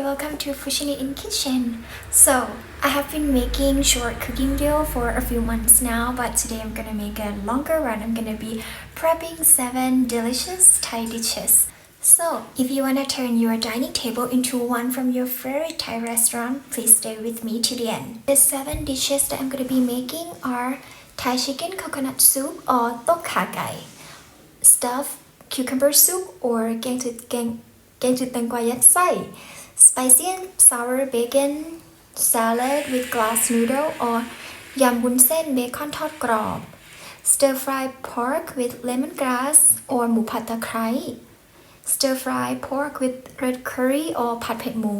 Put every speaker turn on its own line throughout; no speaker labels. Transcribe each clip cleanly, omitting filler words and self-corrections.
welcome to Fushini in Kitchen. So, I have been making short cooking video for a few months now, but today I'm gonna make a longer one. I'm gonna be prepping 7 delicious Thai dishes. So, if you wanna turn your dining table into one from your favorite Thai restaurant, please stay with me to the end. The 7 dishes that I'm gonna be making are Thai chicken coconut soup or tok kha gai, stuffed cucumber soup or แกงจืดแตงกวายัดไส้ spicy and sour bacon salad with glass noodle or ยำวุ้นเส้นเบคอนทอดกรอบ stir fry pork with lemongrass or หมูผัดตะไคร้ stir fry pork with red curry or ผัดเผ็ดหมู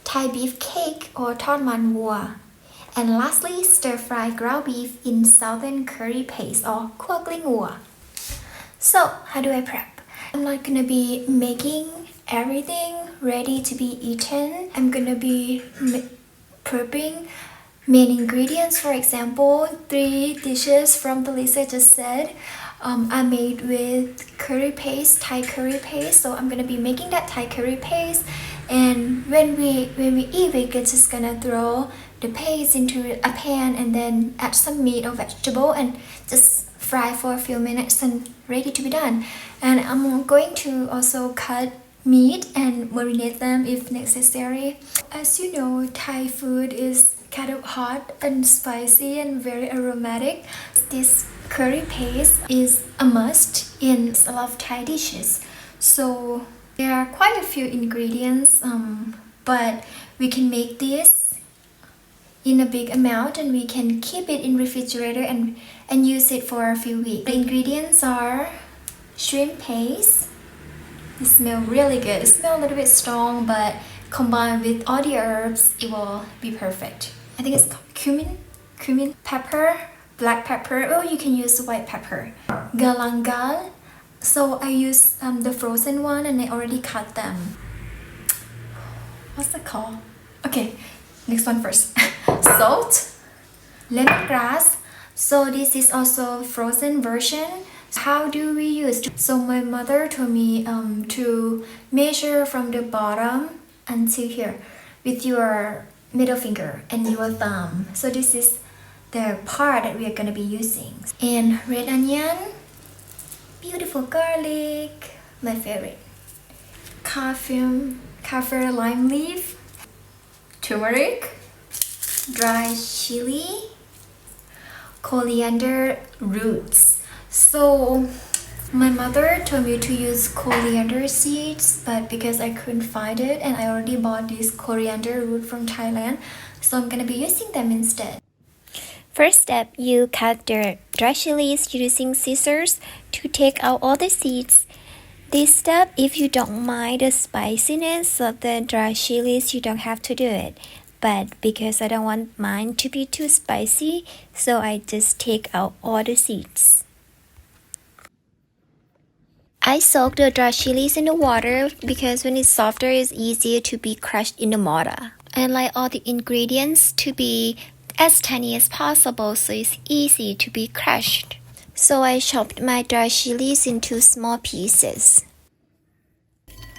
Thai beef cake or ทอดมันวัว and lastly stir fry ground beef in southern curry paste or คั่วกลิ้งวัว. So, how do I prep? I'm not gonna be making everything ready to be eaten. I'm gonna be prepping main ingredients. For example, 3 dishes from the list I just said are made with curry paste, Thai curry paste. So I'm gonna be making that Thai curry paste. And when we eat, we're just gonna throw the paste into a pan and then add some meat or vegetable and just fry for a few minutes and ready to be done. And I'm going to also cut meat and marinate them if necessary. As you know, Thai food is kind of hot and spicy and very aromatic. This curry paste is a must in a lot of Thai dishes. So there are quite a few ingredients, but we can make this in a big amount and we can keep it in refrigerator and use it for a few weeks. The ingredients are shrimp paste. It smells really good. It smells a little bit strong, but combined with all the herbs, it will be perfect. I think it's cumin, pepper, black pepper. Oh, you can use white pepper. Galangal. So I use the frozen one and I already cut them. What's it called? Okay, next one first. Salt, lemongrass. So this is also frozen version. How do we use? So my mother told me to measure from the bottom until here with your middle finger and your thumb. So this is the part that we are going to be using. And red onion, beautiful garlic, my favorite. Kaffir lime leaf, turmeric, dry chili, coriander roots. So my mother told me to use coriander seeds, but because I couldn't find it and I already bought this coriander root from Thailand, so I'm gonna be using them instead. First step, you cut the dry chilies using scissors to take out all the seeds. This step, if you don't mind the spiciness of the dry chilies, you don't have to do it. But because I don't want mine to be too spicy, so I just take out all the seeds. I soak the dry chilies in the water because when it's softer, it's easier to be crushed in the mortar. I like all the ingredients to be as tiny as possible so it's easy to be crushed. So I chopped my dry chilies into small pieces.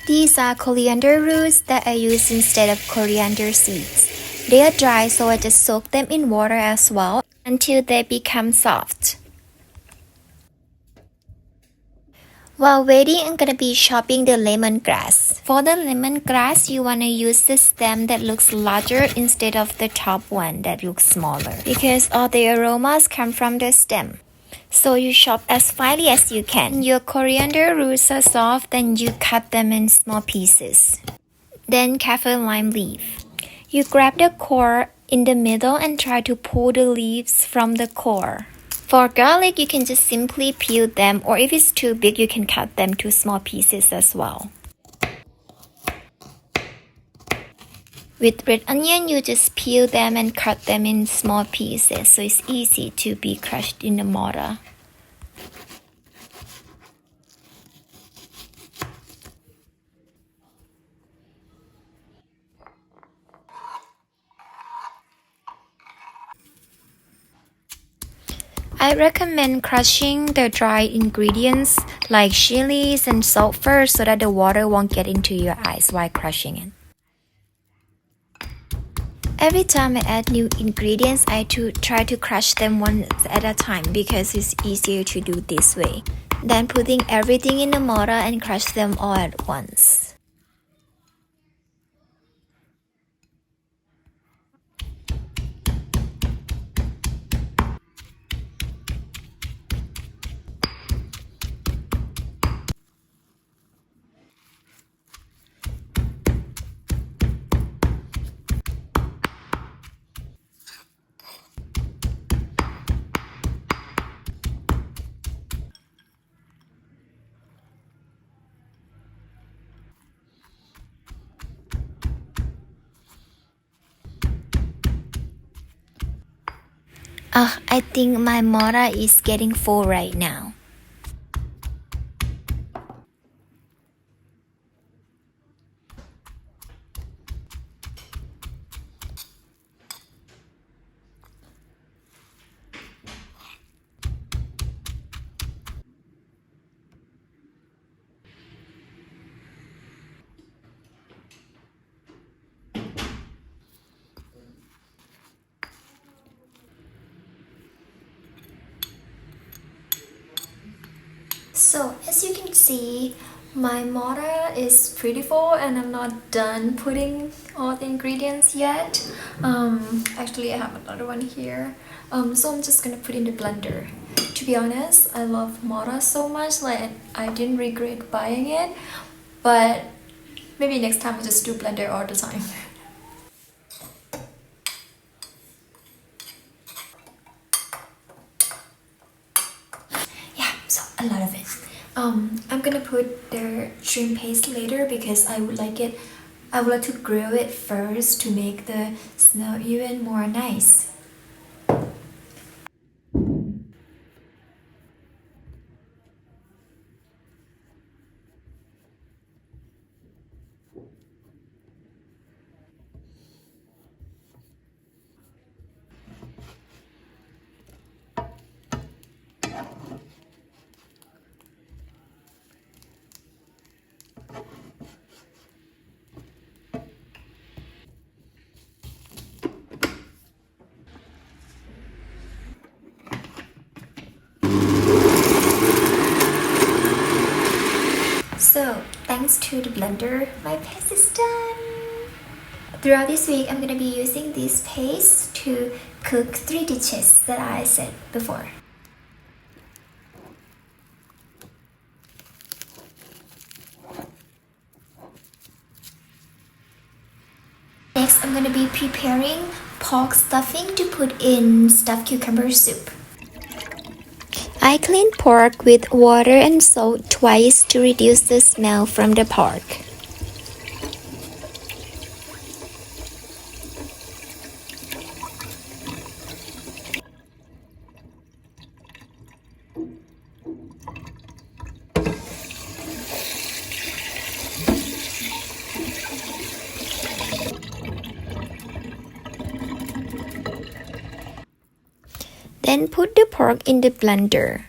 These are coriander roots that I use instead of coriander seeds. They are dry, so I just soak them in water as well until they become soft. While waiting, I'm gonna be chopping the lemongrass. For the lemongrass, you wanna use the stem that looks larger instead of the top one that looks smaller because all the aromas come from the stem. So you chop as finely as you can. Your coriander roots are soft, then you cut them in small pieces. Then Kaffir lime leaf. You grab the core in the middle and try to pull the leaves from the core. For garlic, you can just simply peel them, or if it's too big, you can cut them to small pieces as well. With red onion, you just peel them and cut them in small pieces, so it's easy to be crushed in the mortar. I recommend crushing the dry ingredients like chilies and salt first so that the water won't get into your eyes while crushing it. Every time I add new ingredients, I try to crush them one at a time because it's easier to do this way than putting everything in a mortar and crush them all at once. I think my mortar is getting full right now. So as you can see, my mortar is pretty full and I'm not done putting all the ingredients yet. Actually I have another one here. So I'm just gonna put in the blender. To be honest, I love mortar so much, like I didn't regret buying it, but maybe next time I'll just do blender all the time. Yeah, so a lot of it. I'm gonna put the shrimp paste later because I would like to grill it first to make the smell even more nice. So, thanks to the blender, my paste is done. Throughout this week, I'm gonna be using this paste to cook 3 dishes that I said before. Next, I'm gonna be preparing pork stuffing to put in stuffed cucumber soup. I clean pork with water and salt twice to reduce the smell from the pork. Then put the pork in the blender.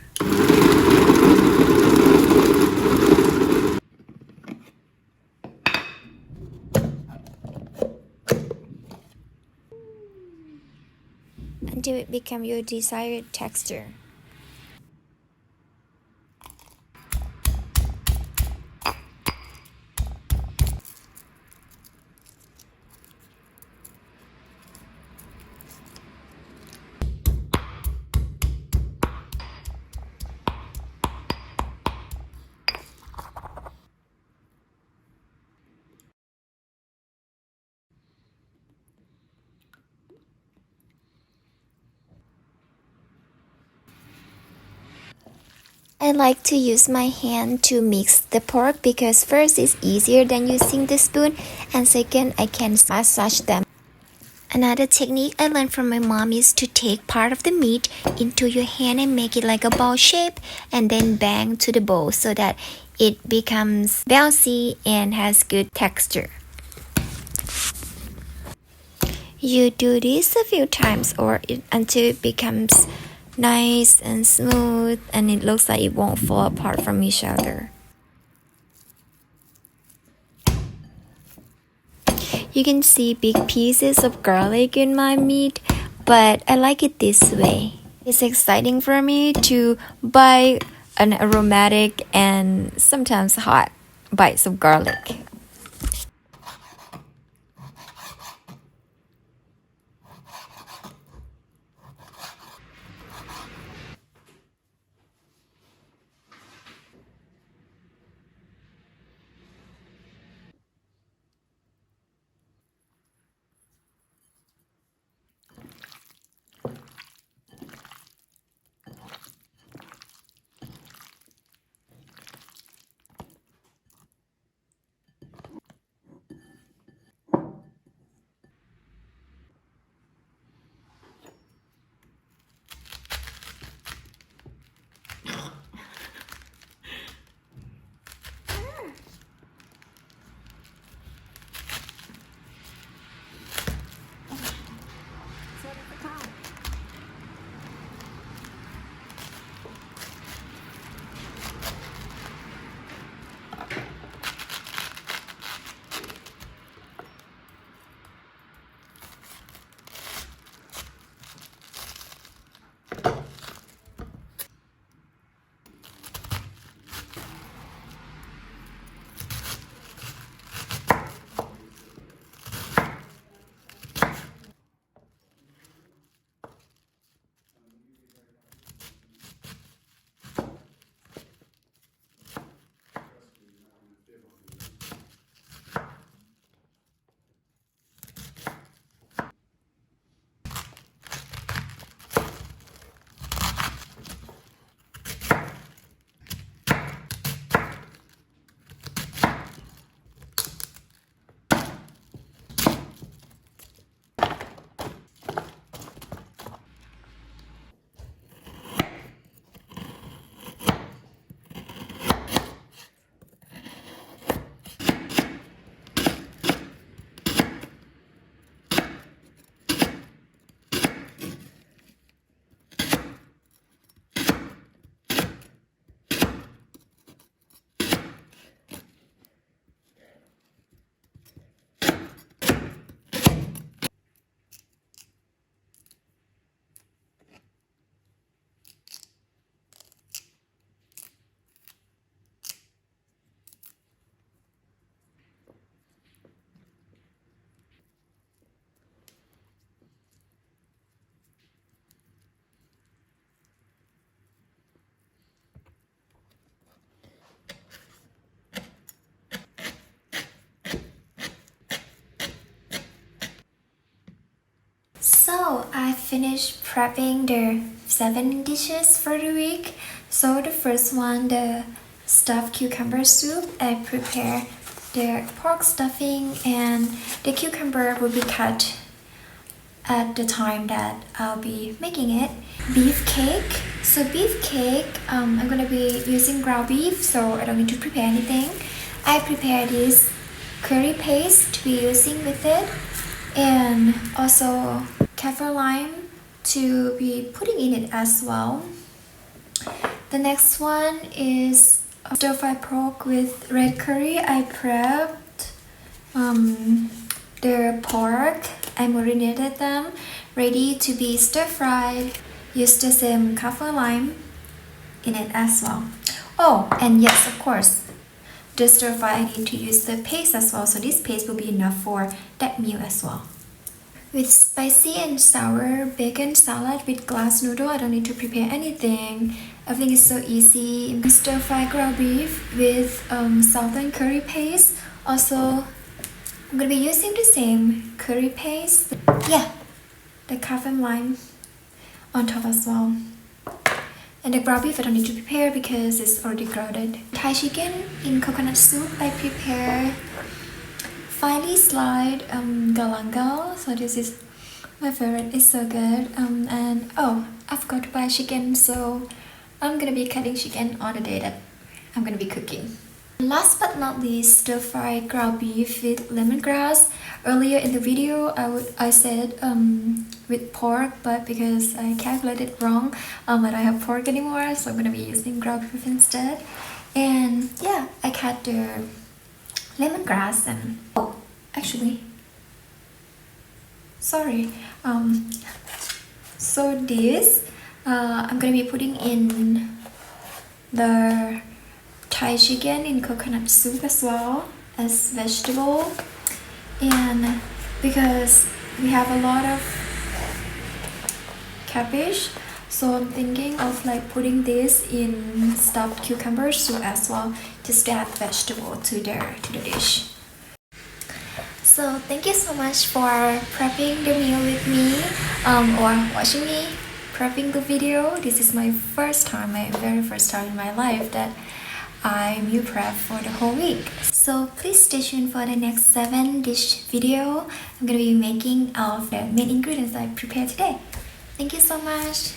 Until it becomes your desired texture. I like to use my hand to mix the pork because first it's easier than using the spoon and second I can massage them. Another technique I learned from my mom is to take part of the meat into your hand and make it like a ball shape and then bang to the bowl so that it becomes bouncy and has good texture. You do this a few times until it becomes nice and smooth and it looks like it won't fall apart from each other. You can see big pieces of garlic in my meat, but I like it this way. It's exciting for me to buy an aromatic and sometimes hot bites of garlic. So I finished prepping the 7 dishes for the week. So the first one, the stuffed cucumber soup, I prepare the pork stuffing and the cucumber will be cut at the time that I'll be making it. Beef cake. So beef cake, I'm gonna be using ground beef, so I don't need to prepare anything. I prepare this curry paste to be using with it, and also kaffir lime to be putting in it as well. The next one is stir-fried pork with red curry. I prepped the pork. I marinated them, ready to be stir-fried. Use the same kaffir lime in it as well. Oh, and yes, of course, the stir-fry I need to use the paste as well, so this paste will be enough for that meal as well. With spicy and sour bacon salad with glass noodle, I don't need to prepare anything. Everything is so easy. Stir-fry ground beef with southern curry paste. Also, I'm gonna be using the same curry paste. Yeah, the kaffir lime on top as well. And the ground beef I don't need to prepare because it's already grounded. Thai chicken in coconut soup, I prepare finely sliced galangal. So this is my favorite, it's so good. And oh, I forgot to buy chicken, so I'm gonna be cutting chicken on the day that I'm gonna be cooking. Last but not least, stir-fried ground beef with lemongrass. Earlier in the video, I said with pork, but because I calculated wrong, I don't have pork anymore, so I'm gonna be using ground beef instead. And yeah, I cut the lemongrass and oh, actually, sorry. So this I'm gonna be putting in the Thai chicken in coconut soup as well as vegetable, and because we have a lot of cabbage, so I'm thinking of like putting this in stuffed cucumber soup as well, just to add vegetable to the dish. So thank you so much for prepping the meal with me, or watching me prepping the video. This is my first time, my very first time in my life that I meal prep for the whole week. So please stay tuned for the next 7 dish video I'm gonna be making out of the main ingredients I prepared today. Thank you so much.